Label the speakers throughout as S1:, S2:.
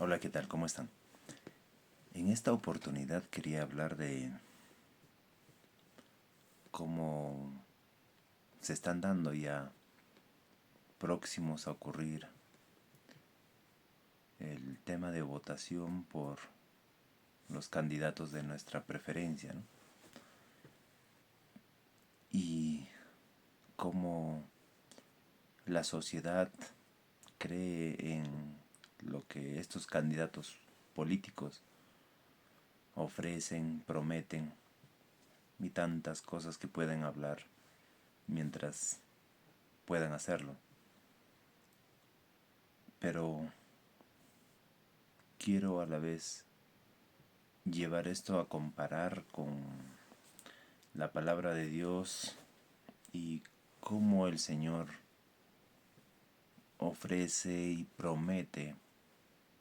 S1: Hola, ¿qué tal? ¿Cómo están? En esta oportunidad quería hablar de cómo se están dando ya próximos a ocurrir el tema de votación por los candidatos de nuestra preferencia, ¿no? Y cómo la sociedad cree en lo que estos candidatos políticos ofrecen, prometen y tantas cosas que pueden hablar mientras puedan hacerlo. Pero quiero a la vez llevar esto a comparar con la palabra de Dios y cómo el Señor ofrece y promete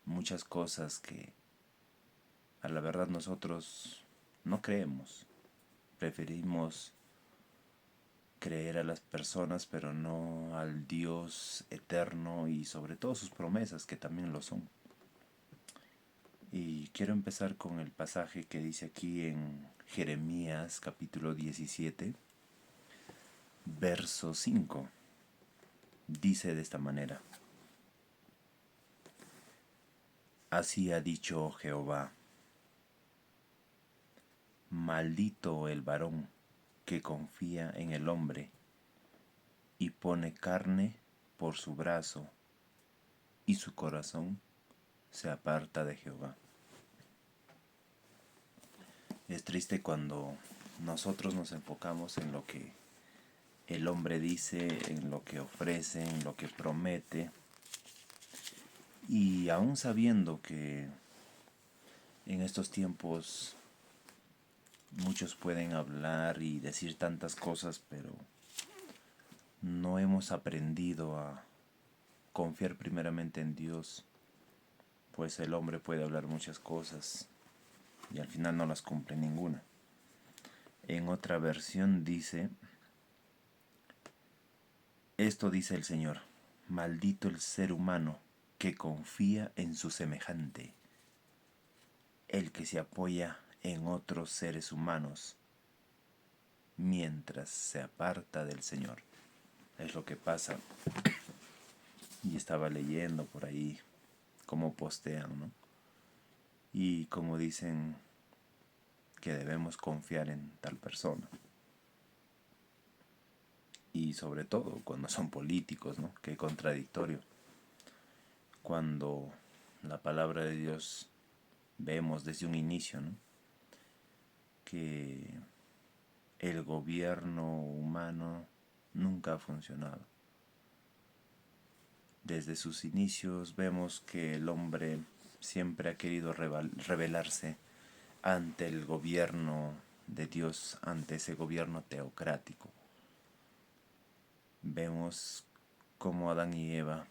S1: muchas cosas que a la verdad nosotros no creemos. Preferimos creer a las personas, pero no al Dios eterno y sobre todo sus promesas, que también lo son. Y quiero empezar con el pasaje que dice aquí en Jeremías capítulo 17, verso 5. Dice de esta manera: Así ha dicho Jehová, maldito el varón que confía en el hombre y pone carne por su brazo, y su corazón se aparta de Jehová. Es triste cuando nosotros nos enfocamos en lo que el hombre dice, en lo que ofrece, en lo que promete, y aún sabiendo que en estos tiempos muchos pueden hablar y decir tantas cosas, pero no hemos aprendido a confiar primeramente en Dios, pues el hombre puede hablar muchas cosas y al final no las cumple ninguna. En otra versión dice: esto dice el Señor, maldito el ser humano que confía en su semejante, el que se apoya en otros seres humanos mientras se aparta del Señor. Es lo que pasa. Y estaba leyendo por ahí cómo postean, ¿no? Y cómo dicen que debemos confiar en tal persona. Y sobre todo cuando son políticos, ¿no? Qué contradictorio. Cuando la palabra de Dios vemos desde un inicio, ¿no?, que el gobierno humano nunca ha funcionado. Desde sus inicios vemos que el hombre siempre ha querido rebelarse ante el gobierno de Dios, ante ese gobierno teocrático. Vemos cómo Adán y Eva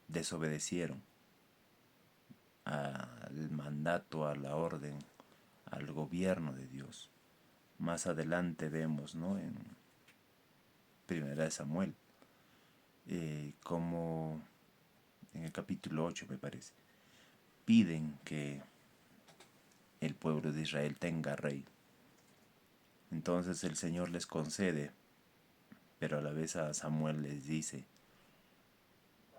S1: desobedecieron al mandato, a la orden, al gobierno de Dios. Más adelante vemos, ¿no?, en Primera de Samuel, como en el capítulo 8 me parece, piden que el pueblo de Israel tenga rey. Entonces el Señor les concede, pero a la vez a Samuel les dice: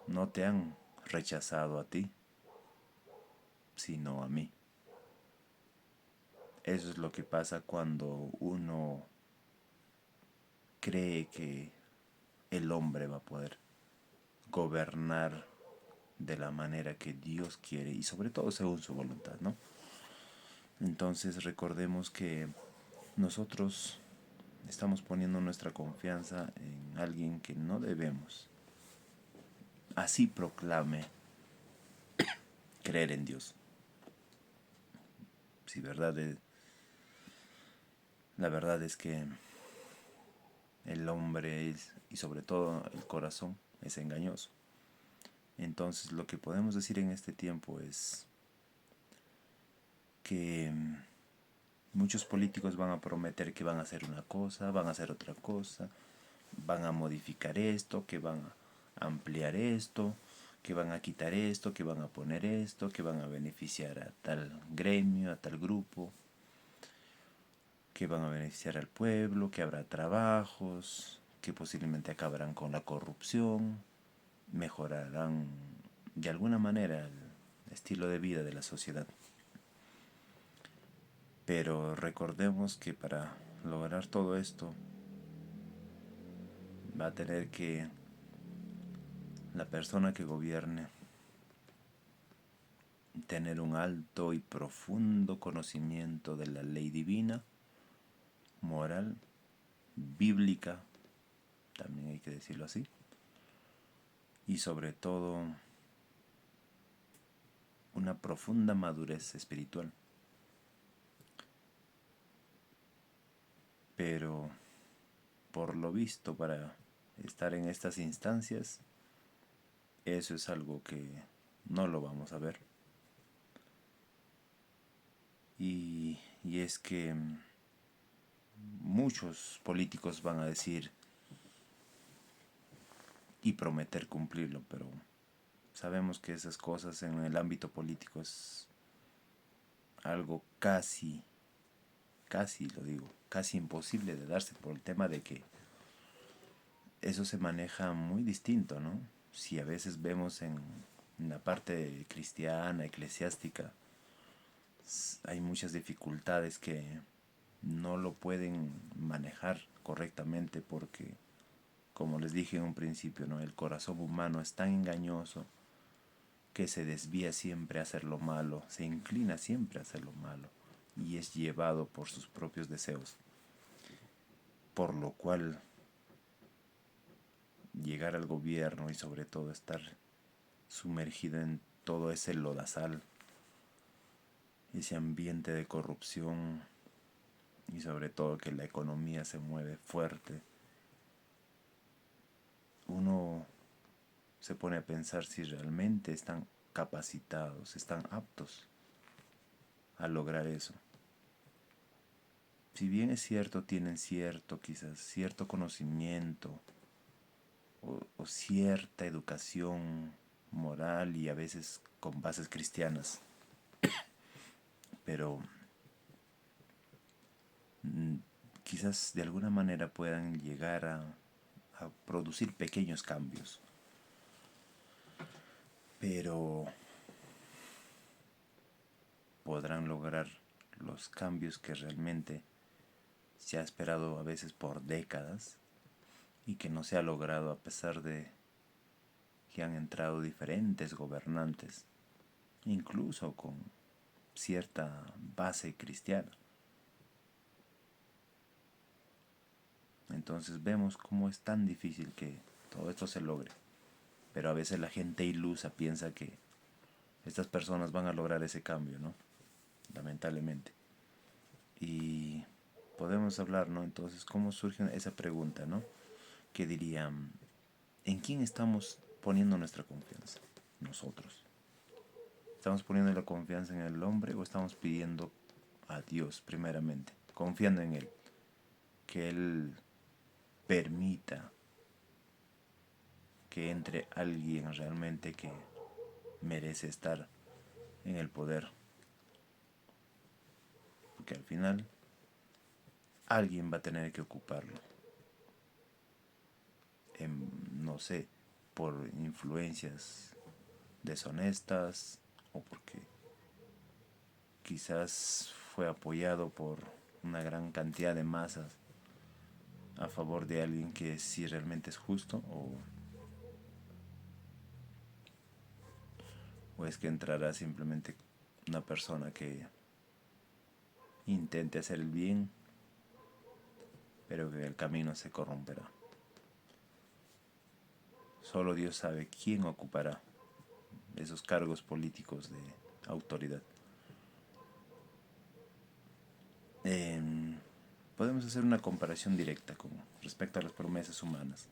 S1: no te han rechazado a ti, sino a mí. Eso es lo que pasa cuando uno cree que el hombre va a poder gobernar de la manera que Dios quiere y sobre todo según su voluntad, ¿no? Entonces recordemos que nosotros estamos poniendo nuestra confianza en alguien que no debemos. Así proclame creer en Dios. Si la verdad es que el hombre es, y sobre todo el corazón, es engañoso. Entonces lo que podemos decir en este tiempo es que muchos políticos van a prometer que van a hacer una cosa, van a hacer otra cosa, van a modificar esto, que van a ampliar esto, que van a quitar esto, que van a poner esto, que van a beneficiar a tal gremio, a tal grupo, que van a beneficiar al pueblo, que habrá trabajos, que posiblemente acabarán con la corrupción, mejorarán de alguna manera el estilo de vida de la sociedad. Pero recordemos que para lograr todo esto va a tener que la persona que gobierne tener un alto y profundo conocimiento de la ley divina, moral, bíblica, también hay que decirlo así, y sobre todo una profunda madurez espiritual. Pero por lo visto, para estar en estas instancias, eso es algo que no lo vamos a ver. Y es que muchos políticos van a decir y prometer cumplirlo, pero sabemos que esas cosas en el ámbito político es algo casi lo digo, casi imposible de darse por el tema de que eso se maneja muy distinto, ¿no? Si a veces vemos en la parte cristiana, eclesiástica, hay muchas dificultades que no lo pueden manejar correctamente porque, como les dije en un principio, ¿no? El corazón humano es tan engañoso que se desvía siempre a hacer lo malo, se inclina siempre a hacer lo malo y es llevado por sus propios deseos. Por lo cual, llegar al gobierno y sobre todo estar sumergido en todo ese lodazal, ese ambiente de corrupción y sobre todo que la economía se mueve fuerte, uno se pone a pensar si realmente están capacitados, están aptos a lograr eso. Si bien es cierto, tienen quizás cierto conocimiento o cierta educación moral y a veces con bases cristianas, pero quizás de alguna manera puedan llegar a producir pequeños cambios. Pero podrán lograr los cambios que realmente se ha esperado a veces por décadas y que no se ha logrado a pesar de que han entrado diferentes gobernantes, incluso con cierta base cristiana. Entonces vemos cómo es tan difícil que todo esto se logre. Pero a veces la gente ilusa piensa que estas personas van a lograr ese cambio, ¿no? Lamentablemente. Y podemos hablar, ¿no? Entonces, ¿cómo surge esa pregunta, ¿no? Que dirían, ¿en quién estamos poniendo nuestra confianza? Nosotros. ¿Estamos poniendo la confianza en el hombre o estamos pidiendo a Dios primeramente? Confiando en Él. Que Él permita que entre alguien realmente que merece estar en el poder. Porque al final alguien va a tener que ocuparlo. No sé, por influencias deshonestas o porque quizás fue apoyado por una gran cantidad de masas a favor de alguien que sí realmente es justo o es que entrará simplemente una persona que intente hacer el bien pero que en el camino se corromperá. Solo Dios sabe quién ocupará esos cargos políticos de autoridad. Podemos hacer una comparación directa con respecto a las promesas humanas.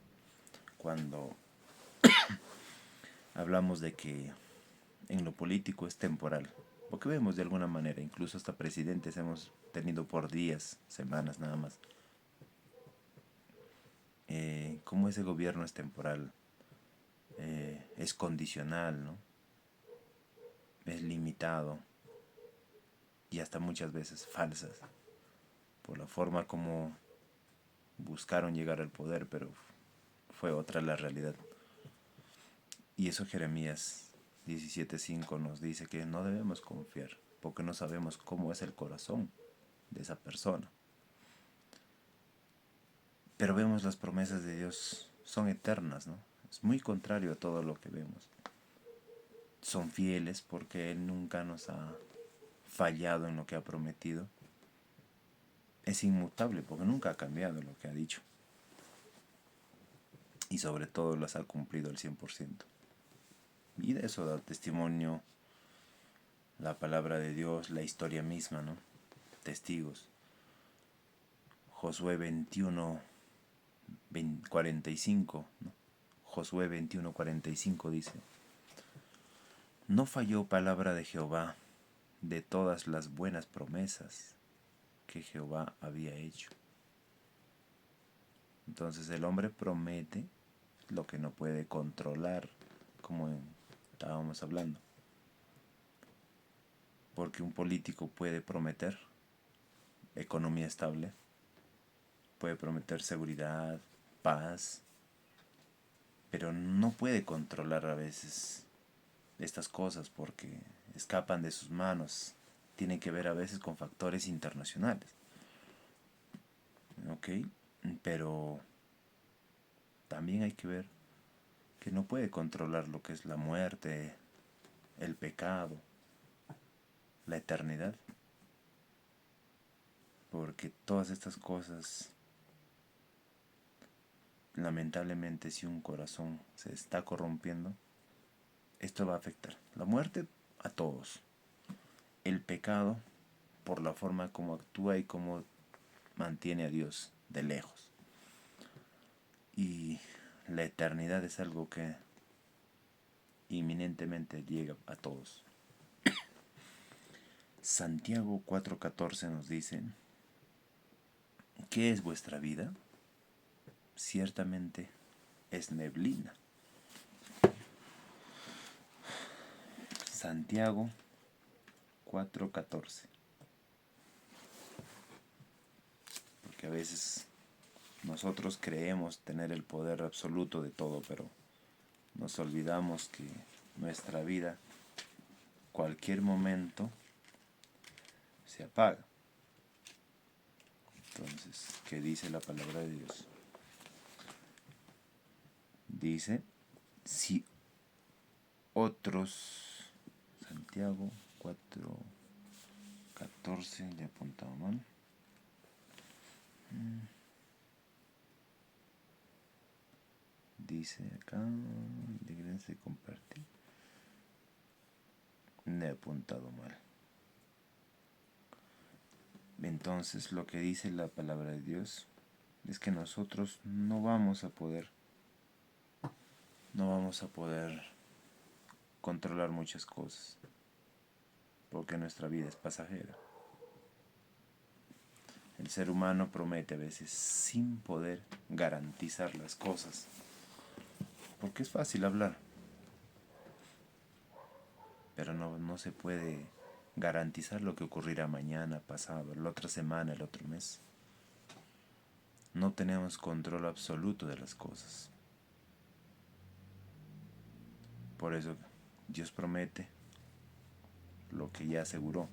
S1: Cuando hablamos de que en lo político es temporal, porque vemos de alguna manera, incluso hasta presidentes hemos tenido por días, semanas nada más, como ese gobierno es temporal, es condicional, ¿no? Es limitado y hasta muchas veces falsas por la forma como buscaron llegar al poder, pero fue otra la realidad. Y eso Jeremías 17:5 nos dice que no debemos confiar, porque no sabemos cómo es el corazón de esa persona. Pero vemos las promesas de Dios son eternas, ¿no? Es muy contrario a todo lo que vemos. Son fieles porque Él nunca nos ha fallado en lo que ha prometido. Es inmutable porque nunca ha cambiado lo que ha dicho. Y sobre todo las ha cumplido al 100%. Y de eso da testimonio la palabra de Dios, la historia misma, ¿no? Testigos. Josué 21:45, ¿no? Josué 21:45 dice: No falló palabra de Jehová de todas las buenas promesas que Jehová había hecho. Entonces el hombre promete lo que no puede controlar, como estábamos hablando. Porque un político puede prometer economía estable, puede prometer seguridad, paz, pero no puede controlar a veces estas cosas porque escapan de sus manos. Tienen que ver a veces con factores internacionales. ¿Ok? Pero también hay que ver que no puede controlar lo que es la muerte, el pecado, la eternidad. Porque todas estas cosas, lamentablemente, si un corazón se está corrompiendo, esto va a afectar. La muerte a todos. El pecado por la forma como actúa y como mantiene a Dios de lejos. Y la eternidad es algo que inminentemente llega a todos. Santiago 4:14 nos dice: ¿qué es vuestra vida? Ciertamente es neblina. Santiago 4:14. Porque a veces nosotros creemos tener el poder absoluto de todo, pero nos olvidamos que nuestra vida, cualquier momento, se apaga. Entonces, ¿qué dice la palabra de Dios? Dice: si otros, Santiago 4:14, le he apuntado mal. Dice acá, de compartir. Le he apuntado mal. Entonces, lo que dice la palabra de Dios es que nosotros no vamos a poder controlar muchas cosas, porque nuestra vida es pasajera. El ser humano promete a veces sin poder garantizar las cosas, porque es fácil hablar, pero no se puede garantizar lo que ocurrirá mañana, pasado, la otra semana, el otro mes. No tenemos control absoluto de las cosas. Por eso Dios promete lo que ya aseguró,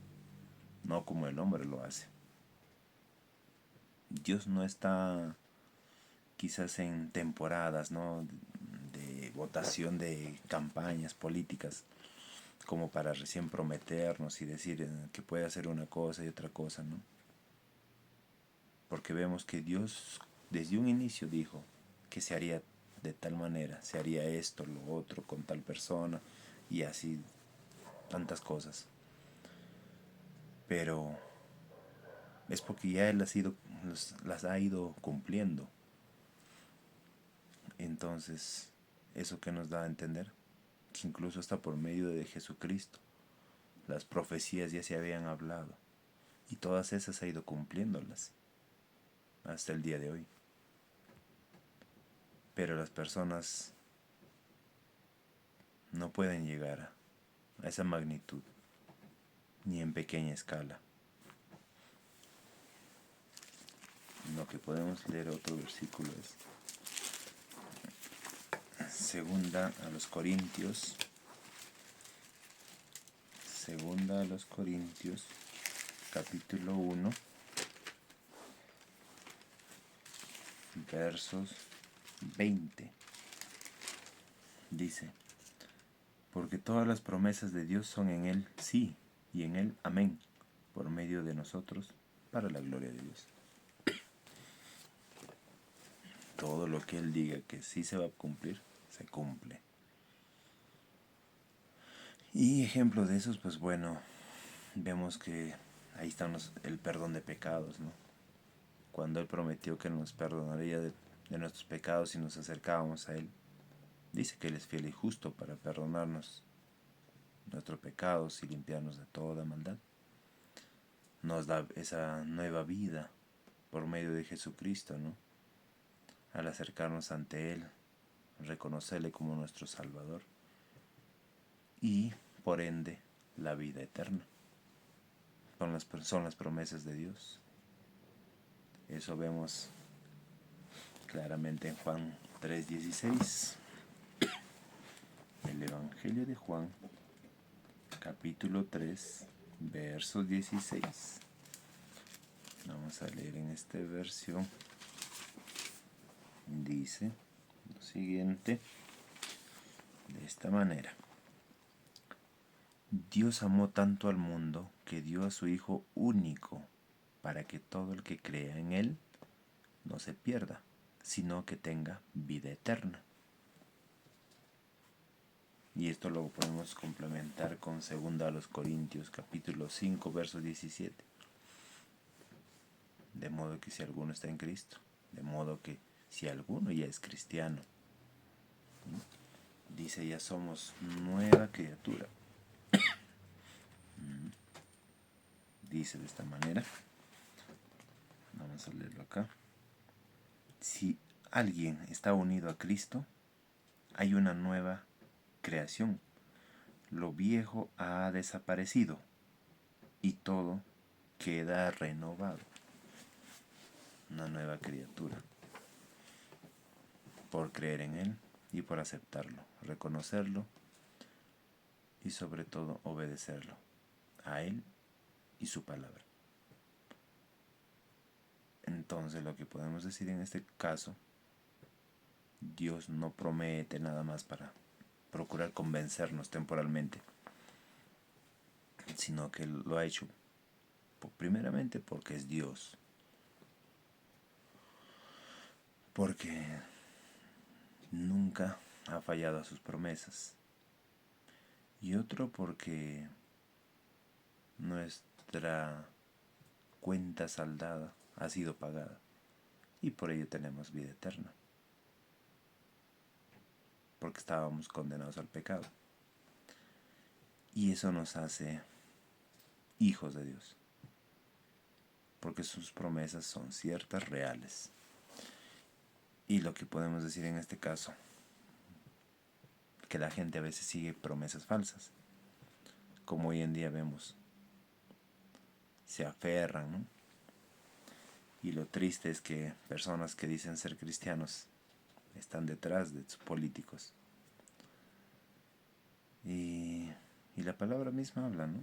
S1: no como el hombre lo hace. Dios no está quizás en temporadas, ¿no?, de votación de campañas políticas como para recién prometernos y decir que puede hacer una cosa y otra cosa, ¿no? Porque vemos que Dios desde un inicio dijo que se haría de tal manera, se haría esto, lo otro, con tal persona y así tantas cosas. Pero es porque ya Él las ha ido cumpliendo. Entonces, ¿eso qué nos da a entender? Que incluso hasta por medio de Jesucristo, las profecías ya se habían hablado y todas esas ha ido cumpliéndolas hasta el día de hoy. Pero las personas no pueden llegar a esa magnitud, ni en pequeña escala. Lo que podemos leer otro versículo es Segunda a los Corintios, capítulo 1, versos 20. Dice: porque todas las promesas de Dios son en Él sí, y en Él amén, por medio de nosotros, para la gloria de Dios. Todo lo que Él diga que sí se va a cumplir, se cumple. Y ejemplo de esos, pues bueno, vemos que ahí está el perdón de pecados, ¿no? Cuando Él prometió que nos perdonaría de nuestros pecados si nos acercábamos a Él, dice que Él es fiel y justo para perdonarnos nuestros pecados y limpiarnos de toda maldad. Nos da esa nueva vida por medio de Jesucristo, ¿no? Al acercarnos ante Él, reconocerle como nuestro Salvador y, por ende, la vida eterna. Son las promesas de Dios. Eso vemos claramente en Juan 3:16. El Evangelio de Juan, capítulo 3, verso 16. Vamos a leer en esta versión. Dice lo siguiente, de esta manera: Dios amó tanto al mundo que dio a su Hijo único, para que todo el que crea en Él no se pierda, sino que tenga vida eterna. Y esto lo podemos complementar con 2 Corintios capítulo 5, verso 17. De modo que si alguno está en Cristo, de modo que si alguno ya es cristiano, dice, ya somos nueva criatura. Dice de esta manera, vamos a leerlo acá: si alguien está unido a Cristo, hay una nueva creación. Lo viejo ha desaparecido y todo queda renovado. Una nueva criatura. Por creer en Él y por aceptarlo, reconocerlo y sobre todo obedecerlo, a Él y su palabra. Entonces lo que podemos decir en este caso, Dios no promete nada más para procurar convencernos temporalmente, sino que lo ha hecho primeramente porque es Dios, porque nunca ha fallado a sus promesas, y otro porque nuestra cuenta saldada ha sido pagada y por ello tenemos vida eterna, porque estábamos condenados al pecado, y eso nos hace hijos de Dios, porque sus promesas son ciertas, reales. Y lo que podemos decir en este caso, que la gente a veces sigue promesas falsas, como hoy en día vemos, se aferran, ¿no? Y lo triste es que personas que dicen ser cristianos están detrás de sus políticos. Y la palabra misma habla, ¿no?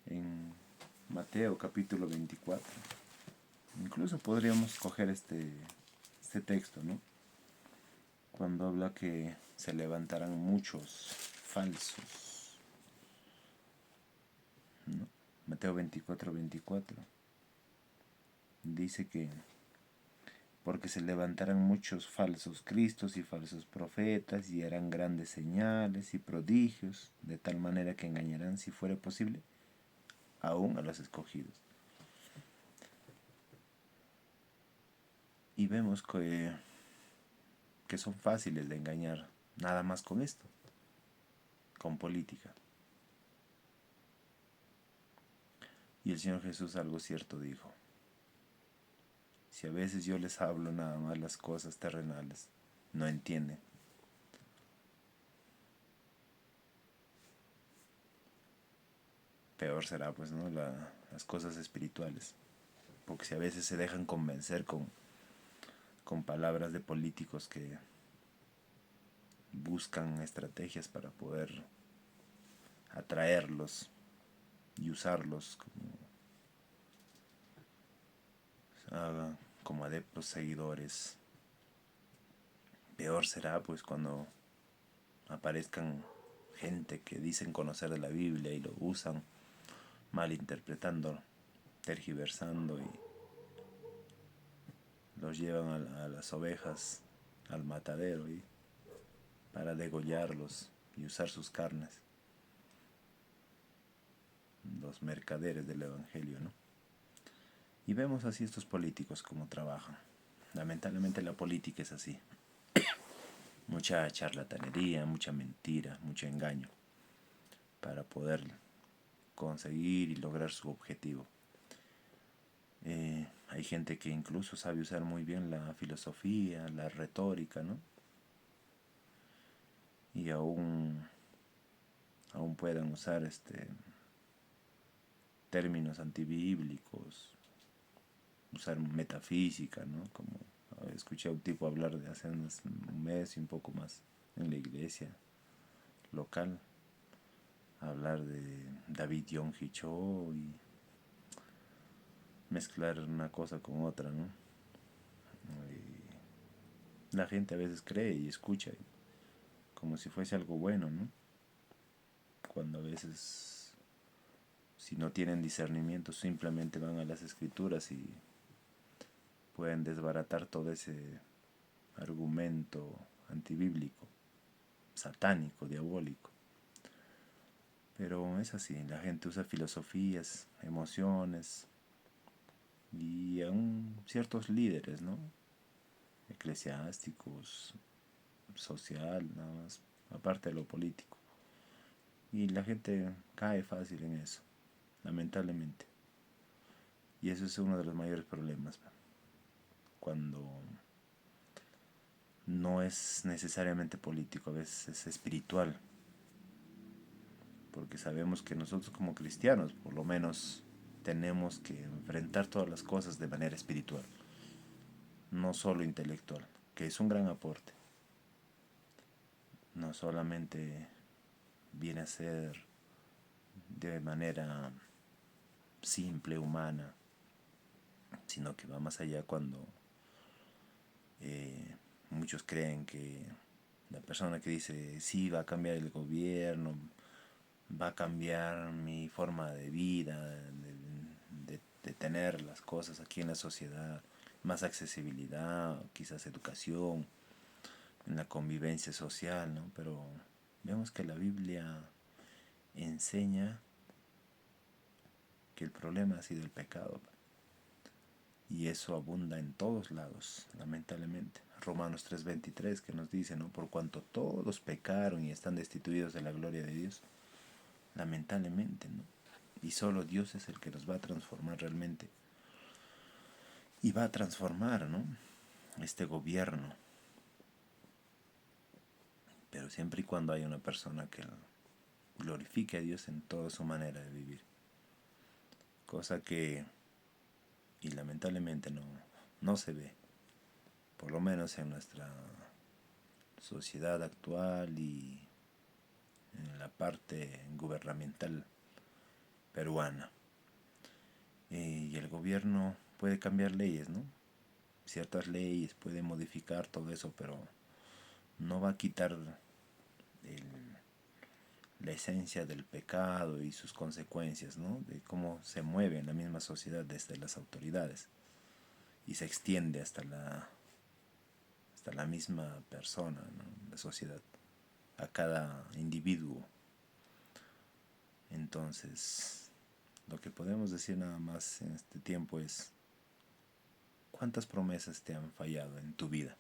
S1: En Mateo capítulo 24. Incluso podríamos coger este texto, ¿no? Cuando habla que se levantarán muchos falsos, ¿no? Mateo 24:24. Dice que porque se levantarán muchos falsos cristos y falsos profetas y harán grandes señales y prodigios, de tal manera que engañarán, si fuera posible, aún a los escogidos. Y vemos que son fáciles de engañar, nada más con esto, con política. Y el Señor Jesús algo cierto dijo: si a veces yo les hablo nada más las cosas terrenales, no entienden. peor será, pues, ¿no? Las cosas espirituales. Porque si a veces se dejan convencer con palabras de políticos que buscan estrategias para poder atraerlos y usarlos como adeptos seguidores. Peor será pues cuando aparezcan gente que dicen conocer de la Biblia y lo usan malinterpretando, tergiversando, y los llevan a las ovejas al matadero y para degollarlos y usar sus carnes, los mercaderes del evangelio, ¿no? Y vemos así estos políticos como trabajan. Lamentablemente la política es así. Mucha charlatanería, mucha mentira, mucho engaño para poder conseguir y lograr su objetivo. Hay gente que incluso sabe usar muy bien la filosofía, la retórica, ¿no? Y aún pueden usar términos antibíblicos, usar metafísica, ¿no? Como escuché a un tipo hablar de hace un mes y un poco más en la iglesia local, hablar de David Yonggi Cho y mezclar una cosa con otra, ¿no? Y la gente a veces cree y escucha como si fuese algo bueno, ¿no? Cuando a veces, si no tienen discernimiento, simplemente van a las escrituras y pueden desbaratar todo ese argumento antibíblico, satánico, diabólico. Pero es así, la gente usa filosofías, emociones y aún ciertos líderes, ¿no? Eclesiásticos, social, nada más, aparte de lo político. Y la gente cae fácil en eso, lamentablemente. Y eso es uno de los mayores problemas, cuando no es necesariamente político, a veces es espiritual. Porque sabemos que nosotros como cristianos, por lo menos, tenemos que enfrentar todas las cosas de manera espiritual, no solo intelectual, que es un gran aporte. No solamente viene a ser de manera simple, humana, sino que va más allá cuando muchos creen que la persona que dice sí va a cambiar el gobierno, va a cambiar mi forma de vida, de tener las cosas aquí en la sociedad, más accesibilidad, quizás educación, en la convivencia social, ¿no? Pero vemos que la Biblia enseña que el problema ha sido el pecado. Y eso abunda en todos lados, lamentablemente. Romanos 3:23 que nos dice, ¿no? Por cuanto todos pecaron y están destituidos de la gloria de Dios, lamentablemente, ¿no? Y solo Dios es el que los va a transformar realmente. Y va a transformar, ¿no? Este gobierno. Pero siempre y cuando haya una persona que glorifique a Dios en toda su manera de vivir. Cosa que, y lamentablemente no se ve, por lo menos en nuestra sociedad actual y en la parte gubernamental peruana. Y el gobierno puede cambiar leyes, ¿no? Ciertas leyes, puede modificar todo eso, pero no va a quitar la esencia del pecado y sus consecuencias, ¿no? De cómo se mueve en la misma sociedad desde las autoridades y se extiende hasta la misma persona, ¿no? La sociedad, a cada individuo. Entonces, lo que podemos decir nada más en este tiempo es: ¿cuántas promesas te han fallado en tu vida?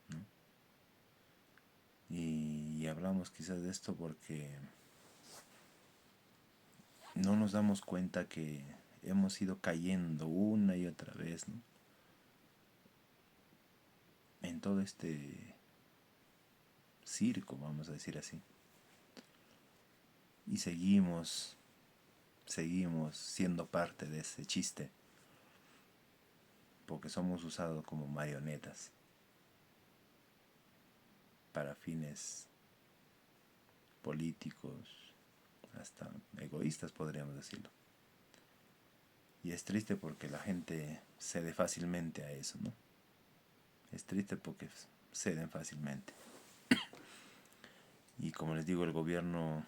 S1: ¿No? Y hablamos quizás de esto porque no nos damos cuenta que hemos ido cayendo una y otra vez, ¿no? En todo este circo, vamos a decir así. Y seguimos siendo parte de ese chiste, porque somos usados como marionetas para fines políticos, hasta egoístas podríamos decirlo. Y es triste porque la gente cede fácilmente a eso, ¿no? Es triste porque ceden fácilmente. Y como les digo, el gobierno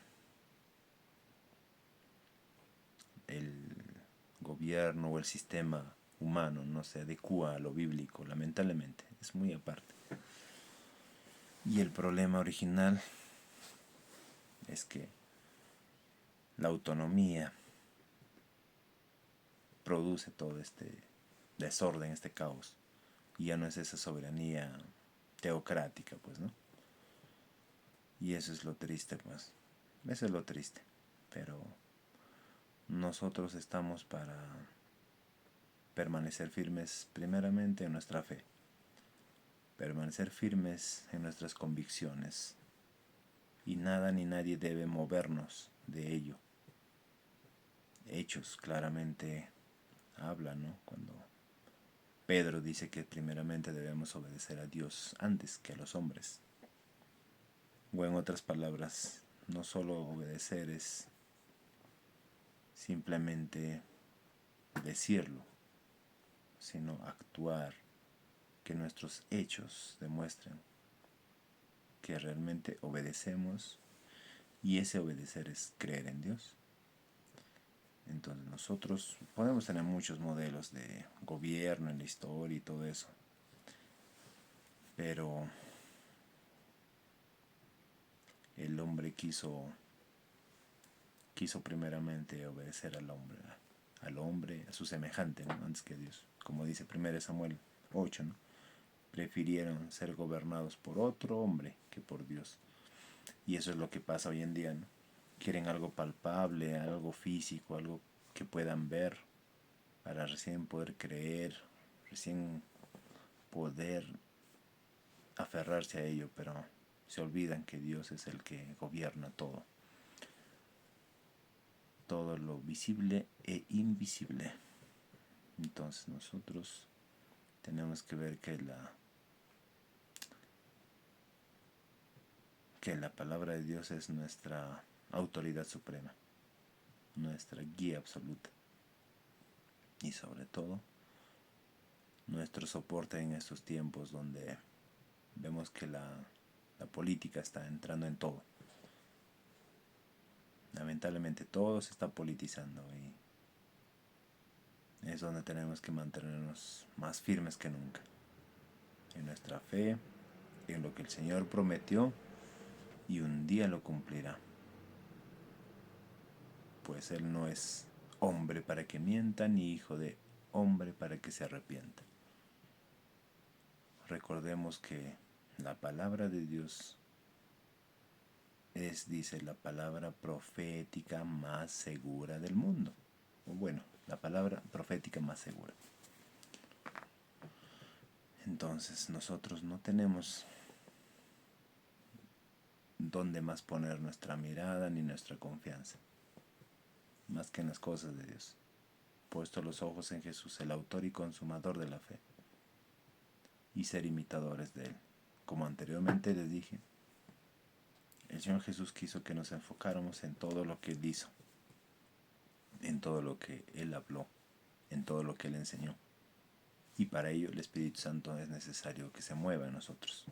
S1: o el sistema humano no se adecua a lo bíblico, lamentablemente, es muy aparte. Y el problema original es que la autonomía produce todo este desorden, este caos. Y ya no es esa soberanía teocrática, pues, ¿no? Y eso es lo triste, pues. Eso es lo triste. Pero nosotros estamos para permanecer firmes primeramente en nuestra fe. Permanecer firmes en nuestras convicciones. Y nada ni nadie debe movernos de ello. Hechos claramente hablan, ¿no? Cuando Pedro dice que primeramente debemos obedecer a Dios antes que a los hombres. O en otras palabras, no solo obedecer es simplemente decirlo, sino actuar, que nuestros hechos demuestren que realmente obedecemos, y ese obedecer es creer en Dios. Entonces nosotros podemos tener muchos modelos de gobierno en la historia y todo eso, pero el hombre quiso primeramente obedecer al hombre, a su semejante, ¿no? Antes que a Dios. Como dice 1 Samuel 8, ¿no? Prefirieron ser gobernados por otro hombre que por Dios. Y eso es lo que pasa hoy en día, ¿no? Quieren algo palpable, algo físico, algo que puedan ver, para recién poder creer, recién poder aferrarse a ello, pero se olvidan que Dios es el que gobierna todo lo visible e invisible. Entonces nosotros tenemos que ver que la palabra de Dios es nuestra autoridad suprema, nuestra guía absoluta, y sobre todo nuestro soporte en estos tiempos donde vemos que la política está entrando en todo. Lamentablemente todo se está politizando, y es donde tenemos que mantenernos más firmes que nunca en nuestra fe, en lo que el Señor prometió, y un día lo cumplirá, pues Él no es hombre para que mienta, ni hijo de hombre para que se arrepienta. Recordemos que la palabra de Dios es, dice, la palabra profética más segura del mundo. O bueno, la palabra profética más segura. Entonces nosotros no tenemos dónde más poner nuestra mirada ni nuestra confianza, más que en las cosas de Dios. Puesto los ojos en Jesús, el autor y consumador de la fe, y ser imitadores de Él. Como anteriormente les dije, el Señor Jesús quiso que nos enfocáramos en todo lo que Él hizo, en todo lo que Él habló, en todo lo que Él enseñó. Y para ello el Espíritu Santo es necesario que se mueva en nosotros.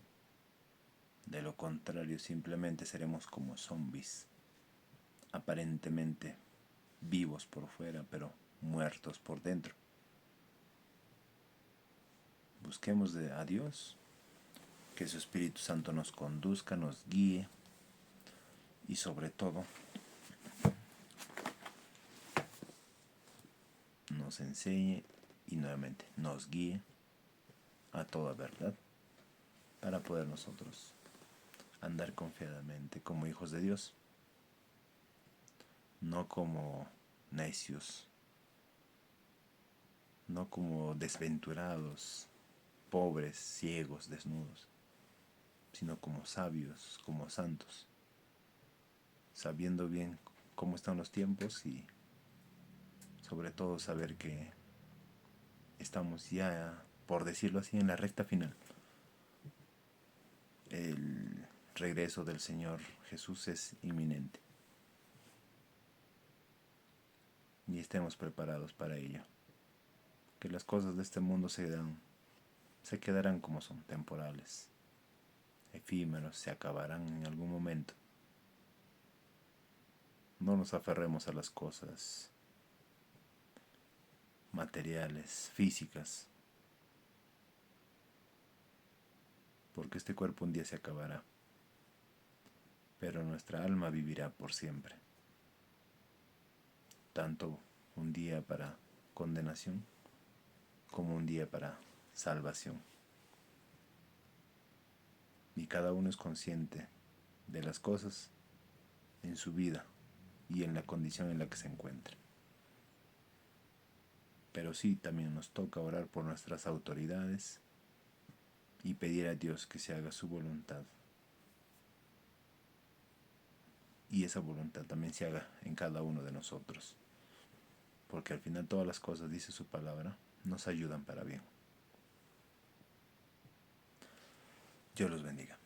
S1: De lo contrario, simplemente seremos como zombies, aparentemente vivos por fuera, pero muertos por dentro. Busquemos a Dios, que su Espíritu Santo nos conduzca, nos guíe, y sobre todo nos enseñe y nuevamente nos guíe a toda verdad, para poder nosotros andar confiadamente como hijos de Dios, no como necios, no como desventurados, pobres, ciegos, desnudos, sino como sabios, como santos, sabiendo bien cómo están los tiempos y sobre todo saber que estamos ya, por decirlo así, en la recta final. El regreso del Señor Jesús es inminente y estemos preparados para ello. Que las cosas de este mundo se quedarán como son, temporales, efímeros, se acabarán en algún momento. No nos aferremos a las cosas materiales, físicas, porque este cuerpo un día se acabará, pero nuestra alma vivirá por siempre, tanto un día para condenación como un día para salvación. Y cada uno es consciente de las cosas en su vida y en la condición en la que se encuentra. Pero sí, también nos toca orar por nuestras autoridades y pedir a Dios que se haga su voluntad. Y esa voluntad también se haga en cada uno de nosotros. Porque al final todas las cosas, dice su palabra, nos ayudan para bien. Dios los bendiga.